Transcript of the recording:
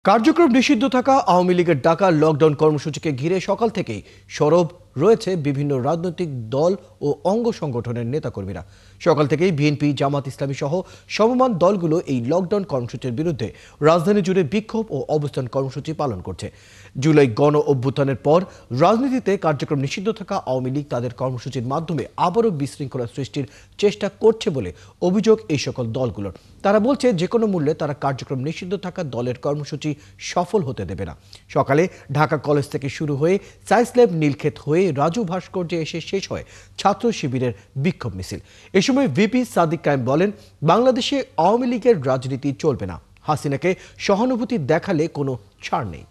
কার্যক্রম নিষিদ্ধ থাকা আওয়ামী লীগের ডাকা লকডাউন কর্মসূচিকে ঘিরে সকাল থেকেই সরব রয়েছে বিভিন্ন রাজনৈতিক দল ও অঙ্গ সংগঠনের নেতাকর্মীরা। সকাল থেকেই বিএনপি, জামাত ইসলামী সহ সমমান দলগুলো এই লকডাউন কর্মসূচির বিরুদ্ধে রাজধানী জুড়ে বিক্ষোভ ও অবস্থান কর্মসূচি পালন করছে। জুলাই গণ অভ্যুত্থানের পর রাজনীতিতে কার্যক্রম নিষিদ্ধ থাকা আওয়ামী লীগ তাদের কর্মসূচির মাধ্যমে আবারও বিশৃঙ্খলা সৃষ্টির চেষ্টা করছে বলে অভিযোগ এই সকল দলগুলোর। তারা বলছে যে কোনো মূল্যে তারা কার্যক্রম নিষিদ্ধ থাকা দলের কর্মসূচি সফল হতে দেবে না। সকালে ঢাকা কলেজ থেকে শুরু হয়ে সায়েন্সল্যাব, নীলক্ষেত হয়ে রাজু ভাস্কর্যে এসে শেষ হয় ছাত্র শিবিরের বিক্ষোভ মিছিল। এ সময় ভিপি সাদিক কায়েম বলেন, বাংলাদেশে আওয়ামী লীগের রাজনীতি চলবে না। হাসিনাকে সহানুভূতি দেখালে কোনো ছাড় নেই।